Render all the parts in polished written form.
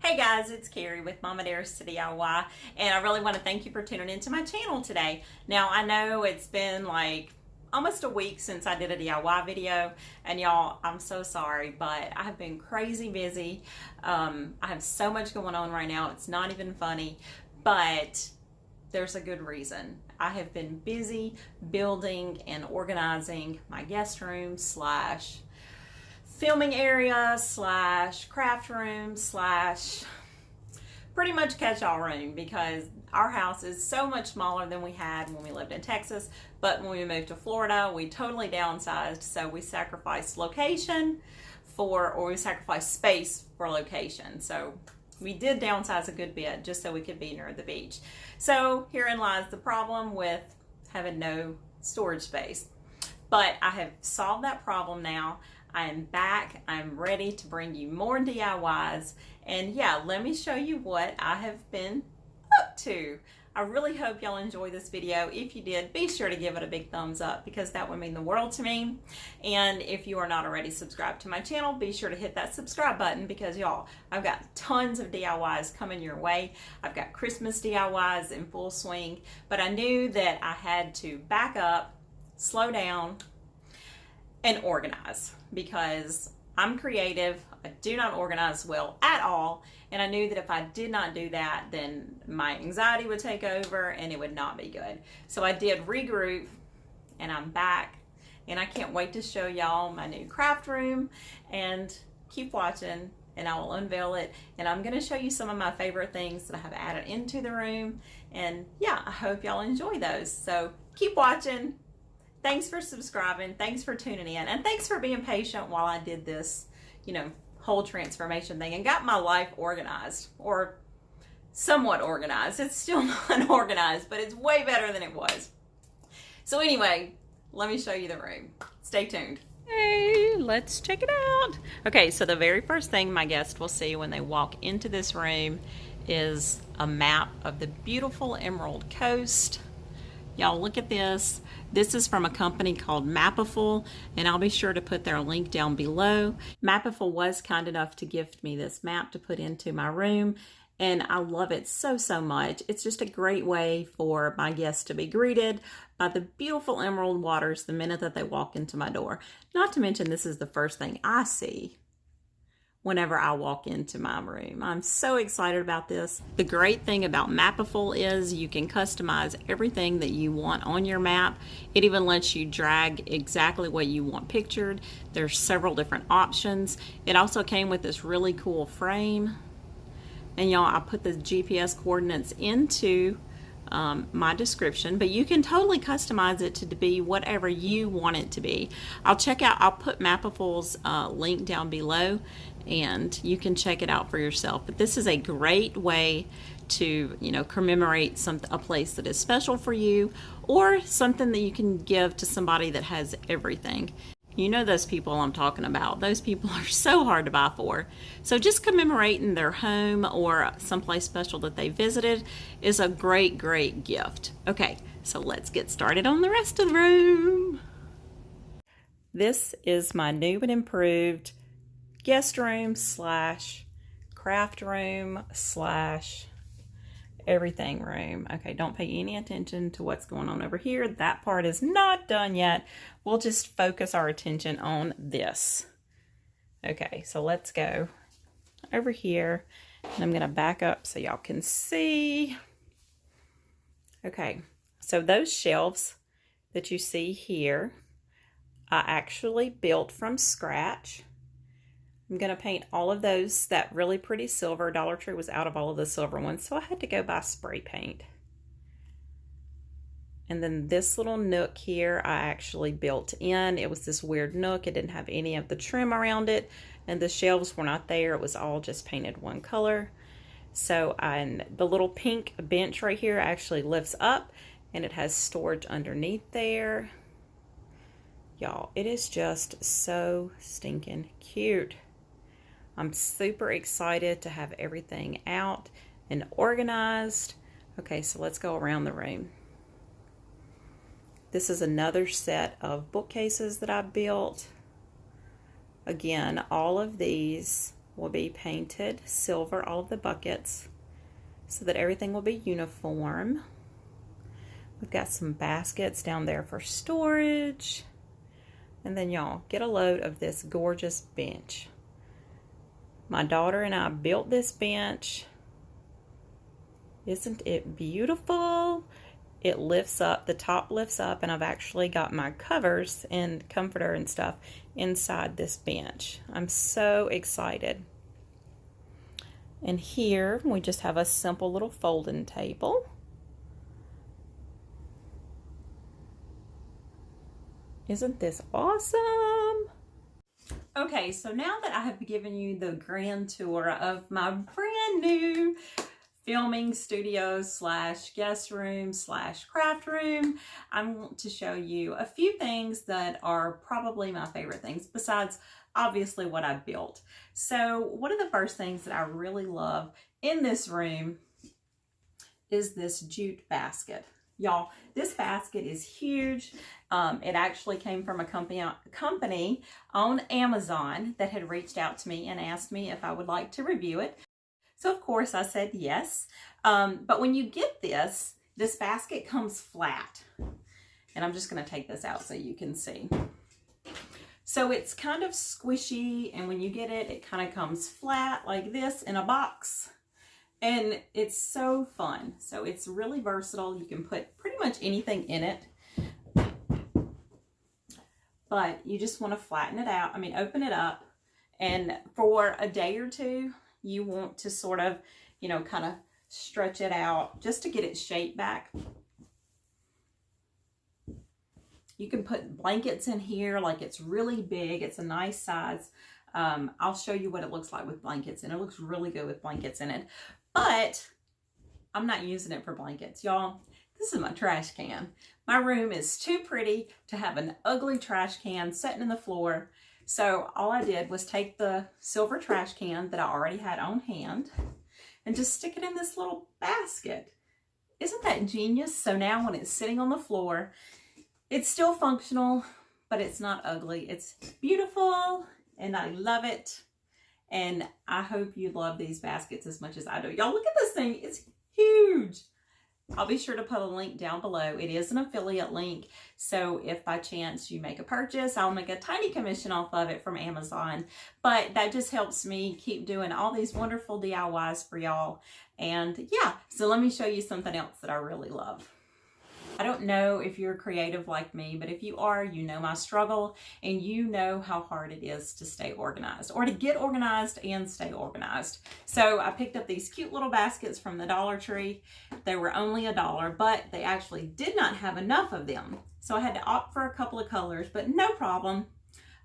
Hey guys, it's Carrie with Mama Dares to DIY, and I really want to thank you for tuning into my channel today. Now, I know it's been like almost a week since I did a DIY video, and y'all, I'm so sorry, but I have been crazy busy. I have so much going on right now, it's not even funny, but there's a good reason. I have been busy building and organizing my guest room slash filming area slash craft room slash pretty much catch-all room, because our house is so much smaller than we had when we lived in Texas. But when we moved to Florida, we totally downsized, so we sacrificed location or we sacrificed space for location. So we did downsize a good bit just so we could be near the beach. So herein lies the problem with having no storage space. But I have solved that problem now. I am back. I'm ready to bring you more DIYs. And yeah, let me show you what I have been up to. I really hope y'all enjoy this video. If you did, be sure to give it a big thumbs up, because that would mean the world to me. And if you are not already subscribed to my channel, be sure to hit that subscribe button, because y'all, I've got tons of DIYs coming your way. I've got Christmas DIYs in full swing, but I knew that I had to back up, slow down, and organize, because I'm creative. I do not organize well at all, and I knew that if I did not do that, then my anxiety would take over and it would not be good. So I did regroup, and I'm back, and I can't wait to show y'all my new craft room. And keep watching and I will unveil it, and I'm going to show you some of my favorite things that I have added into the room. And yeah, I hope y'all enjoy those, so keep watching. Thanks for subscribing, thanks for tuning in, and thanks for being patient while I did this, whole transformation thing and got my life organized, or somewhat organized. It's still not organized, but it's way better than it was. So anyway, let me show you the room. Stay tuned. Hey, let's check it out. Okay, so the very first thing my guests will see when they walk into this room is a map of the beautiful Emerald Coast. Y'all, look at this. This is from a company called Mapiful, and I'll be sure to put their link down below. Mapiful was kind enough to gift me this map to put into my room, and I love it so, so much. It's just a great way for my guests to be greeted by the beautiful emerald waters the minute that they walk into my door. Not to mention, this is the first thing I see whenever I walk into my room. I'm so excited about this. The great thing about Mapiful is you can customize everything that you want on your map. It even lets you drag exactly what you want pictured. There's several different options. It also came with this really cool frame. And y'all, I put the GPS coordinates into my description, but you can totally customize it to be whatever you want it to be. I'll put Mapiful's link down below, and you can check it out for yourself. But this is a great way to commemorate a place that is special for you, or something that you can give to somebody that has everything. You know those people I'm talking about. Those people are so hard to buy for. So just commemorating their home or someplace special that they visited is a great, great gift. Okay, so let's get started on the rest of the room. This is my new and improved guest room slash craft room slash everything room. Okay, don't pay any attention to what's going on over here. That part is not done yet. We'll just focus our attention on this. Okay, so let's go over here, and I'm going to back up so y'all can see. Okay, so those shelves that you see here, I actually built from scratch. I'm going to paint all of those that really pretty silver. Dollar Tree was out of all of the silver ones, so I had to go buy spray paint. And then this little nook here, I actually built in. It was this weird nook. It didn't have any of the trim around it, and the shelves were not there. It was all just painted one color. So the little pink bench right here actually lifts up, and it has storage underneath there. Y'all, it is just so stinking cute. I'm super excited to have everything out and organized. Okay, so let's go around the room. This is another set of bookcases that I built. Again, all of these will be painted silver, all of the buckets, so that everything will be uniform. We've got some baskets down there for storage. And then y'all, get a load of this gorgeous bench. My daughter and I built this bench. Isn't it beautiful? It lifts up, the top lifts up, and I've actually got my covers and comforter and stuff inside this bench. I'm so excited. And here we just have a simple little folding table. Isn't this awesome? Okay, so now that I have given you the grand tour of my brand new filming studio slash guest room slash craft room, I want to show you a few things that are probably my favorite things besides obviously what I built. So one of the first things that I really love in this room is this jute basket. Y'all, this basket is huge. It actually came from a company on Amazon that had reached out to me and asked me if I would like to review it. So of course I said yes. But when you get this basket comes flat. And I'm just going to take this out so you can see. So it's kind of squishy, and when you get it, it kind of comes flat like this in a box. And it's so fun. So it's really versatile. You can put pretty much anything in it. But you just want to flatten it out. I mean, open it up. And for a day or two, you want to sort of, you know, kind of stretch it out just to get its shape back. You can put blankets in here, like it's really big. It's a nice size. I'll show you what it looks like with blankets, and it looks really good with blankets in it. But I'm not using it for blankets, y'all. This is my trash can. My room is too pretty to have an ugly trash can sitting in the floor. So all I did was take the silver trash can that I already had on hand and just stick it in this little basket. Isn't that genius? So now when it's sitting on the floor, it's still functional, but it's not ugly. It's beautiful, and I love it. And I hope you love these baskets as much as I do. Y'all, look at this thing. It's huge. I'll be sure to put a link down below. It is an affiliate link. So if by chance you make a purchase, I'll make a tiny commission off of it from Amazon. But that just helps me keep doing all these wonderful DIYs for y'all. And yeah, so let me show you something else that I really love. I don't know if you're creative like me, but if you are, you know my struggle, and you know how hard it is to stay organized, or to get organized and stay organized. So I picked up these cute little baskets from the Dollar Tree. They were only $1, but they actually did not have enough of them. So I had to opt for a couple of colors, but no problem.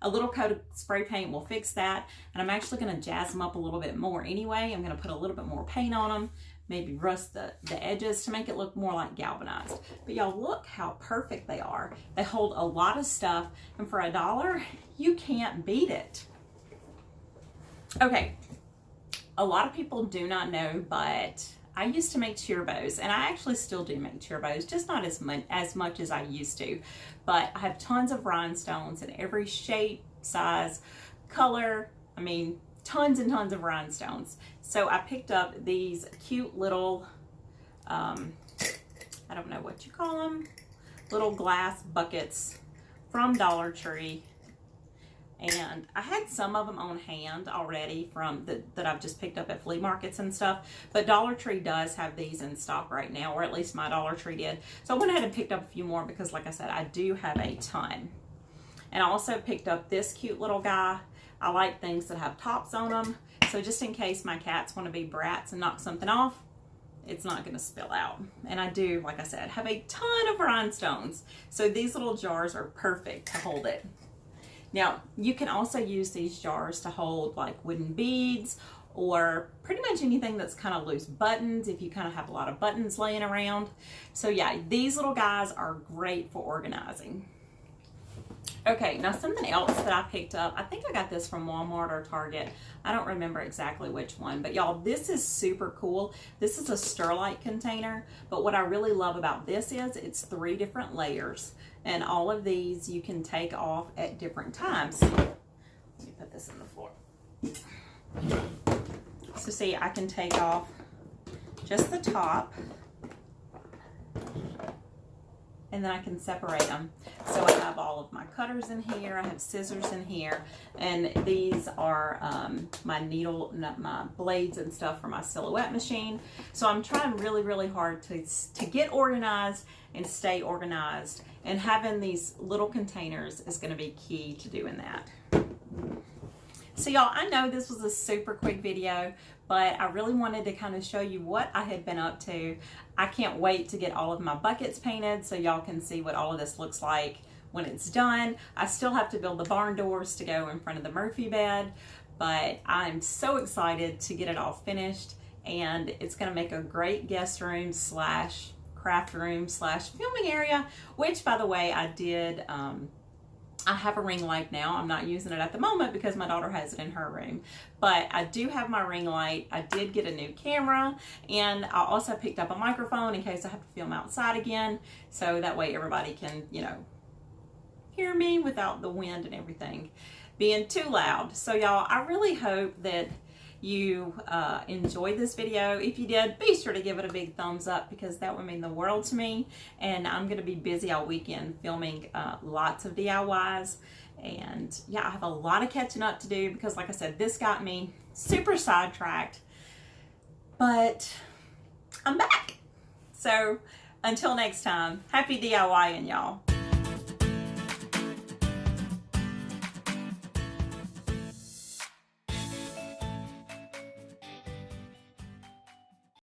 A little coat of spray paint will fix that. And I'm actually going to jazz them up a little bit more anyway. I'm going to put a little bit more paint on them. Maybe rust the edges to make it look more like galvanized. But y'all, look how perfect they are. They hold a lot of stuff, and for $1, you can't beat it. Okay, a lot of people do not know, but I used to make cheer bows, and I actually still do make cheer bows, just not as much as I used to. But I have tons of rhinestones in every shape, size, color. I mean, tons and tons of rhinestones. So I picked up these cute little, I don't know what you call them, little glass buckets from Dollar Tree. And I had some of them on hand already from that I've just picked up at flea markets and stuff. But Dollar Tree does have these in stock right now, or at least my Dollar Tree did. So I went ahead and picked up a few more because, like I said, I do have a ton. And I also picked up this cute little guy. I like things that have tops on them. So just in case my cats want to be brats and knock something off, it's not going to spill out. And I do, like I said, have a ton of rhinestones. So these little jars are perfect to hold it. Now, you can also use these jars to hold like wooden beads or pretty much anything that's kind of loose, buttons, if you kind of have a lot of buttons laying around. So yeah, these little guys are great for organizing. Okay, now something else that I picked up, I think I got this from Walmart or Target. I don't remember exactly which one, but y'all, this is super cool. This is a Sterlite container, but what I really love about this is it's 3 different layers, and all of these you can take off at different times. Let me put this in the floor. So see, I can take off just the top, and then I can separate them. So I have all of my cutters in here, I have scissors in here, and these are my blades and stuff for my silhouette machine. So I'm trying really, really hard to get organized and stay organized, and having these little containers is going to be key to doing that. So y'all, I know this was a super quick video, but I really wanted to kind of show you what I had been up to. I can't wait to get all of my buckets painted so y'all can see what all of this looks like when it's done. I still have to build the barn doors to go in front of the Murphy bed, but I'm so excited to get it all finished, and it's going to make a great guest room slash craft room slash filming area, which, by the way, I did I have a ring light now. I'm not using it at the moment because my daughter has it in her room, but I do have my ring light. I did get a new camera, and I also picked up a microphone in case I have to film outside again, so that way everybody can, you know, hear me without the wind and everything being too loud. So y'all, I really hope that you enjoyed this video. If you did, be sure to give it a big thumbs up because that would mean the world to me. And I'm going to be busy all weekend filming lots of DIYs. And yeah, I have a lot of catching up to do because, like I said, this got me super sidetracked. But I'm back. So until next time, happy DIYing, y'all.